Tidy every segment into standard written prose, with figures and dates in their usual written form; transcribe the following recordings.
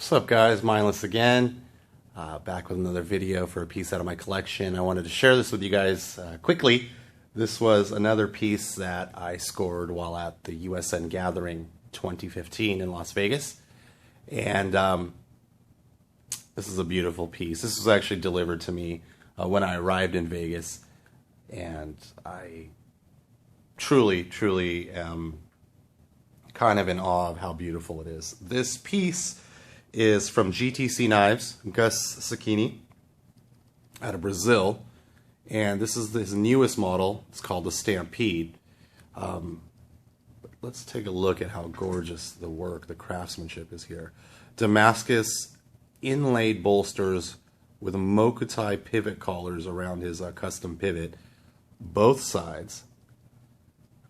What's up, guys? Mindless again. Back with another video for a piece out of my collection. I wanted to share this with you guys quickly. This was another piece that I scored while at the USN Gathering 2015 in Las Vegas. And this is a beautiful piece. This was actually delivered to me when I arrived in Vegas. And I truly am kind of in awe of how beautiful it is. This piece is from GTC Knives Gus Cecchini out of Brazil, and this is his newest model. It's called the Stampede. Let's take a look at how gorgeous the work, the craftsmanship is here. Damascus inlaid bolsters with Mokutai pivot collars around his custom pivot, both sides.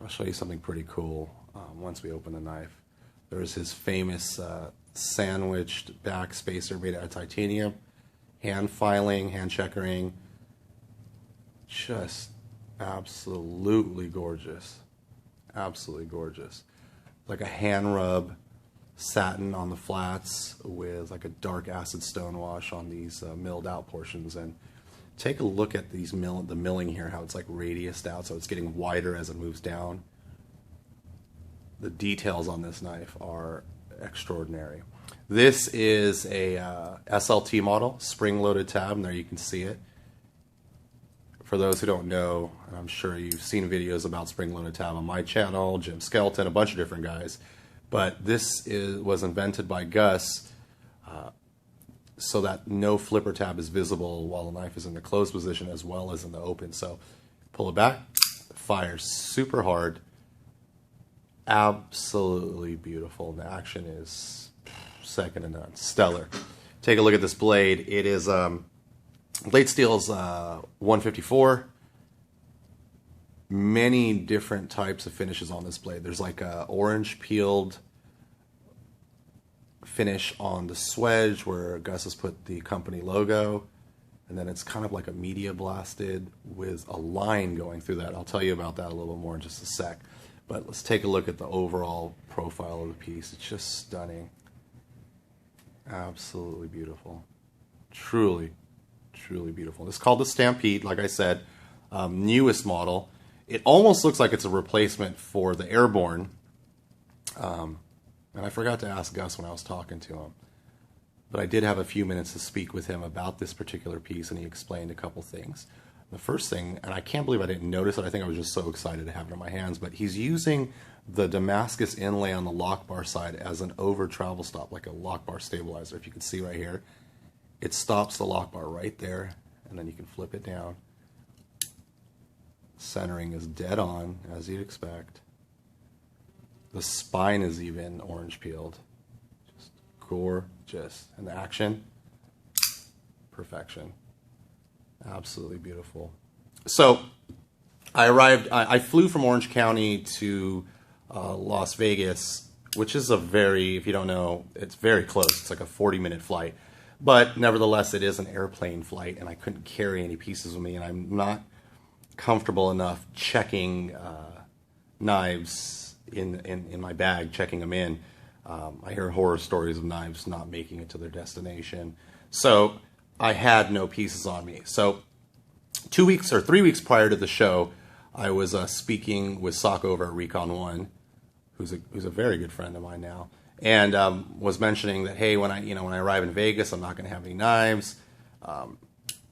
I'll show you something pretty cool once we open the knife. There's his famous sandwiched back spacer made out of titanium, hand filing, hand checkering, just absolutely gorgeous, absolutely gorgeous. Like a hand rub satin on the flats with like a dark acid stone wash on these milled out portions. And take a look at these the milling here, how it's like radiused out, so it's getting wider as it moves down. The details on this knife are extraordinary. This is a SLT model, spring-loaded tab, and there you can see it. For those who don't know, and I'm sure you've seen videos about spring-loaded tab on my channel, Jim Skelton, a bunch of different guys, but this was invented by Gus so that no flipper tab is visible while the knife is in the closed position as well as in the open. So pull it back, fires super hard, absolutely beautiful. The action is second to none, stellar. Take a look at this blade. It is blade steel's 154. Many different types of finishes on this blade. There's like a orange peeled finish on the swedge where Gus has put the company logo, and then it's kind of like a media blasted with a line going through that. I'll tell you about that a little more in just a sec. But let's take a look at the overall profile of the piece. It's just stunning. Absolutely beautiful. Truly beautiful. It's called the Stampede, like I said, newest model. It almost looks like it's a replacement for the Airborne. And I forgot to ask Gus when I was talking to him. But I did have a few minutes to speak with him about this particular piece, and he explained a couple things. The first thing, and I can't believe I didn't notice it, I think I was just so excited to have it in my hands, but he's using the Damascus inlay on the lock bar side as an over travel stop, like a lock bar stabilizer. If you can see right here, it stops the lock bar right there, and then you can flip it down. Centering is dead on, as you'd expect. The spine is even orange peeled. Just gorgeous. And the action, perfection. Absolutely beautiful. So I flew from Orange County to Las Vegas, which is if you don't know, it's very close. It's like a 40-minute flight. But nevertheless, it is an airplane flight, and I couldn't carry any pieces with me, and I'm not comfortable enough checking knives in my bag, checking them in. I hear horror stories of knives not making it to their destination. So I had no pieces on me. So 2 weeks or 3 weeks prior to the show, I was speaking with Sock over at Recon One, who's a very good friend of mine now, and was mentioning that, hey, when I arrive in Vegas, I'm not going to have any knives.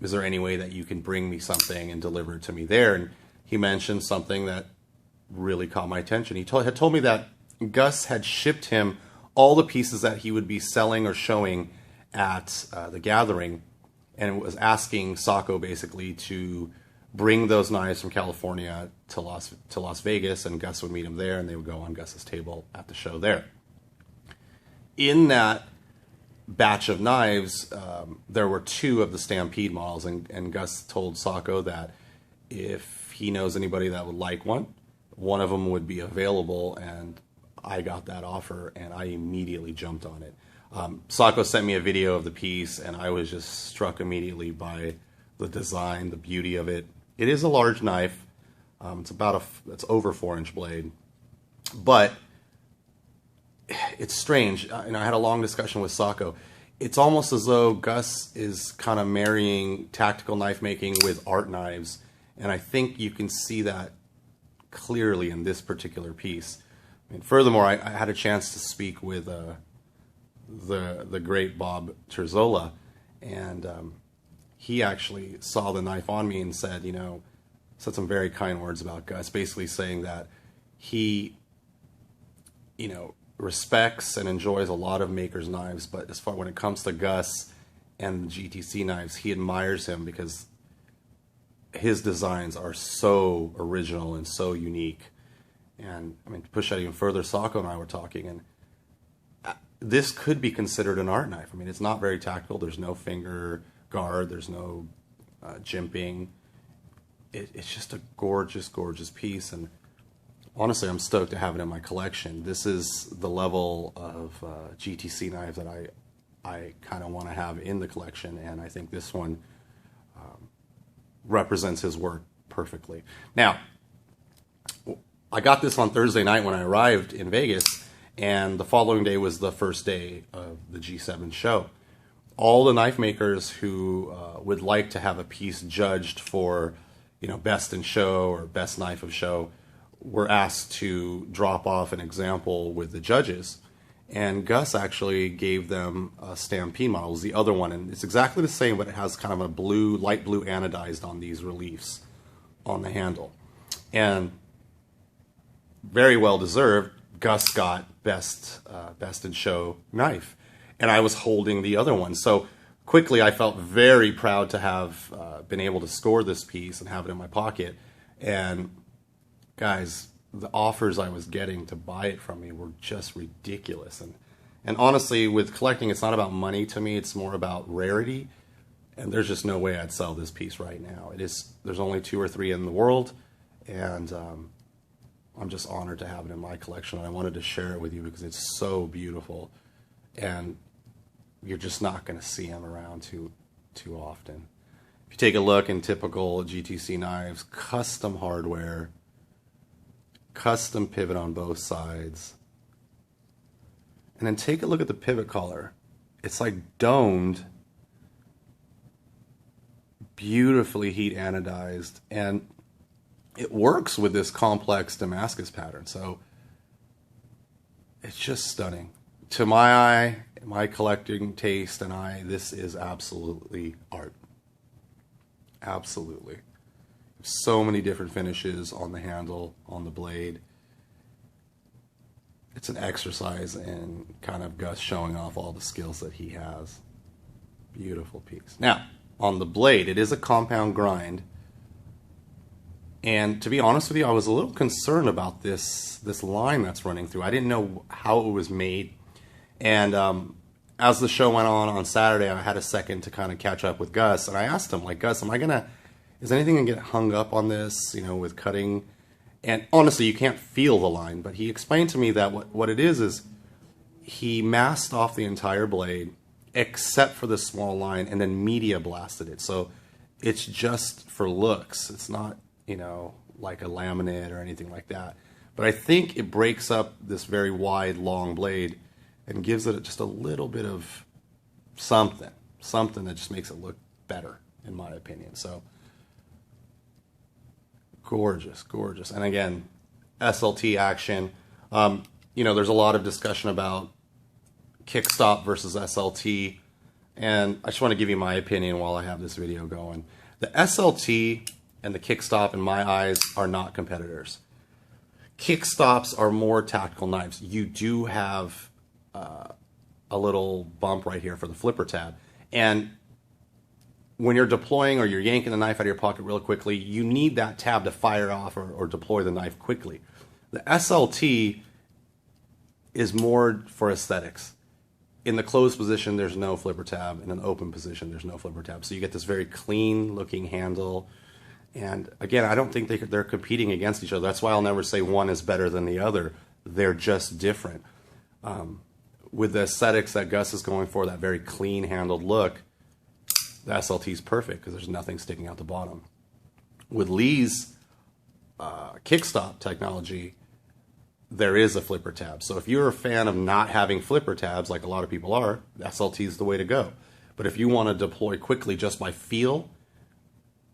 Is there any way that you can bring me something and deliver it to me there? And he mentioned something that really caught my attention. He had told me that Gus had shipped him all the pieces that he would be selling or showing at the Gathering, and was asking Sacco basically to bring those knives from California to Las Vegas, and Gus would meet him there, and they would go on Gus's table at the show there. In that batch of knives, there were two of the Stampede models, and Gus told Sacco that if he knows anybody that would like one of them would be available, and I got that offer, and I immediately jumped on it. Sacco sent me a video of the piece, and I was just struck immediately by the design, the beauty of it. It is a large knife. It's over 4-inch blade, but it's strange. And I had a long discussion with Sacco. It's almost as though Gus is kind of marrying tactical knife making with art knives. And I think you can see that clearly in this particular piece. I mean, furthermore, I had a chance to speak with the great Bob Terzola, and he actually saw the knife on me and said, said some very kind words about Gus, basically saying that he, respects and enjoys a lot of makers' knives, but as far when it comes to Gus and the GTC knives, he admires him because his designs are so original and so unique. And I mean, to push that even further, Sacco and I were talking, and this could be considered an art knife. I mean, it's not very tactical. There's no finger guard. There's no jimping. It's just a gorgeous, gorgeous piece. And honestly, I'm stoked to have it in my collection. This is the level of GTC knives that I kind of want to have in the collection, and I think this one represents his work perfectly. Now, I got this on Thursday night when I arrived in Vegas, and the following day was the first day of the G7 show. All the knife makers who would like to have a piece judged for, best in show or best knife of show were asked to drop off an example with the judges. And Gus actually gave them a Stampede model. It was the other one, and it's exactly the same, but it has kind of a blue, light blue anodized on these reliefs on the handle. And very well deserved, Gus got best in show knife, and I was holding the other one. So quickly, I felt very proud to have been able to score this piece and have it in my pocket. And guys, the offers I was getting to buy it from me were just ridiculous. And honestly, with collecting, it's not about money to me. It's more about rarity. And there's just no way I'd sell this piece right now. There's only 2 or 3 in the world, and I'm just honored to have it in my collection. And I wanted to share it with you because it's so beautiful, and you're just not going to see them around too often. If you take a look in typical GTC knives, custom hardware, custom pivot on both sides, and then take a look at the pivot collar. It's like domed, beautifully heat anodized, and it works with this complex Damascus pattern. So it's just stunning. To my eye, my collecting taste and eye, this is absolutely art. Absolutely. So many different finishes on the handle, on the blade. It's an exercise in kind of Gus showing off all the skills that he has. Beautiful piece. Now, on the blade, it is a compound grind. And to be honest with you, I was a little concerned about this line that's running through. I didn't know how it was made. And as the show went on Saturday, I had a second to kind of catch up with Gus. And I asked him, like, Gus, is anything going to get hung up on this, with cutting? And honestly, you can't feel the line. But he explained to me that what it is he masked off the entire blade, except for the small line, and then media blasted it. So it's just for looks. It's not, like a laminate or anything like that. But I think it breaks up this very wide, long blade and gives it just a little bit of something that just makes it look better, in my opinion. So gorgeous, gorgeous. And again, SLT action. There's a lot of discussion about kickstop versus SLT, and I just want to give you my opinion while I have this video going. The SLT and the kickstop, in my eyes, are not competitors. Kickstops are more tactical knives. You do have a little bump right here for the flipper tab, and when you're deploying or you're yanking the knife out of your pocket real quickly, you need that tab to fire off or deploy the knife quickly. The SLT is more for aesthetics. In the closed position, there's no flipper tab. In an open position, there's no flipper tab. So you get this very clean looking handle. And again, I don't think they're competing against each other. That's why I'll never say one is better than the other. They're just different. With the aesthetics that Gus is going for, that very clean handled look, the SLT is perfect because there's nothing sticking out the bottom. With Lee's kickstop technology, there is a flipper tab. So if you're a fan of not having flipper tabs, like a lot of people are, SLT is the way to go. But if you want to deploy quickly just by feel,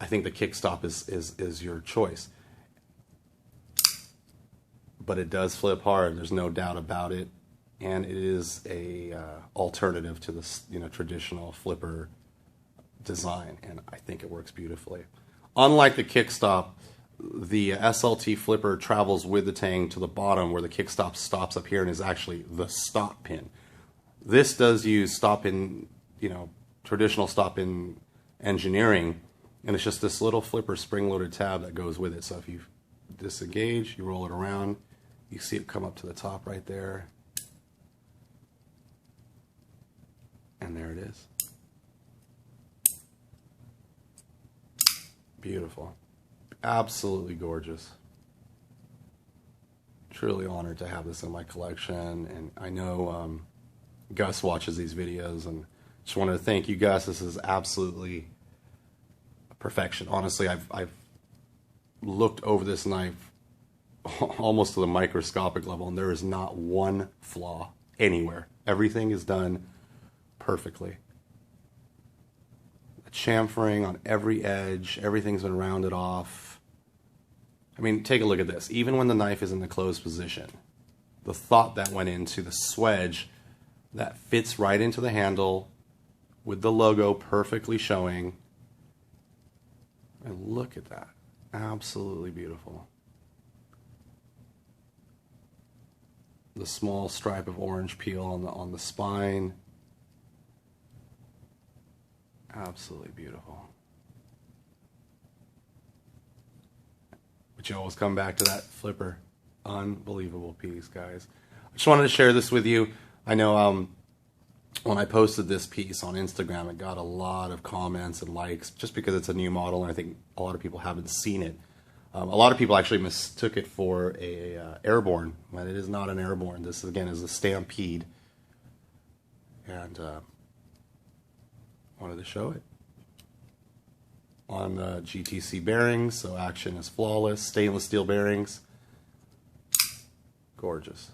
I think the kickstop is your choice. But it does flip hard. There's no doubt about it, and it is a alternative to the traditional flipper design, and I think it works beautifully. Unlike the kickstop, the SLT flipper travels with the tang to the bottom, where the kickstop stops up here and is actually the stop pin. This does use stop pin, traditional stop pin engineering, and it's just this little flipper spring-loaded tab that goes with it. So if you disengage, you roll it around, you see it come up to the top right there, and there it is. Beautiful. Absolutely gorgeous. Truly honored to have this in my collection, and I know Gus watches these videos, and just wanted to thank you, Gus. This is absolutely perfection. Honestly, I've looked over this knife almost to the microscopic level, and there is not one flaw anywhere. Everything is done perfectly. The chamfering on every edge, everything's been rounded off. I mean, take a look at this. Even when the knife is in the closed position, the thought that went into the swedge that fits right into the handle with the logo perfectly showing. And look at that. Absolutely beautiful. The small stripe of orange peel on the spine. Absolutely beautiful. But you always come back to that flipper. Unbelievable piece, guys. I just wanted to share this with you. I know when I posted this piece on Instagram, it got a lot of comments and likes just because it's a new model, and I think a lot of people haven't seen it. A lot of people actually mistook it for a airborne, but it is not an airborne. This, again, is a Stampede, and wanted to show it. On the GTC bearings, so action is flawless. Stainless steel bearings. Gorgeous.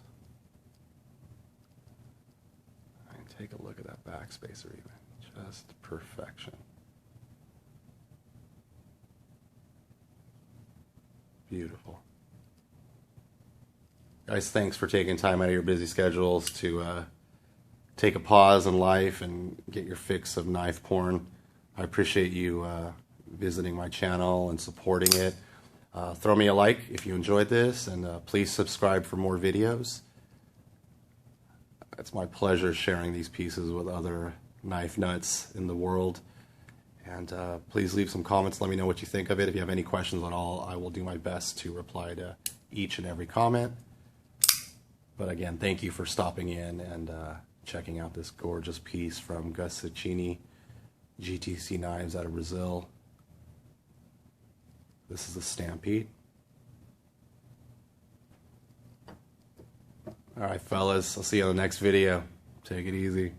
And take a look at that backspacer even. Just perfection. Beautiful. Guys, thanks for taking time out of your busy schedules to take a pause in life and get your fix of knife porn. I appreciate you visiting my channel and supporting it. Throw me a like if you enjoyed this, and please subscribe for more videos. It's my pleasure sharing these pieces with other knife nuts in the world. And please leave some comments. Let me know what you think of it. If you have any questions at all, I will do my best to reply to each and every comment. But again, thank you for stopping in and checking out this gorgeous piece from Gus Cecchini, GTC Knives out of Brazil. This is the Stampede. All right, fellas. I'll see you on the next video. Take it easy.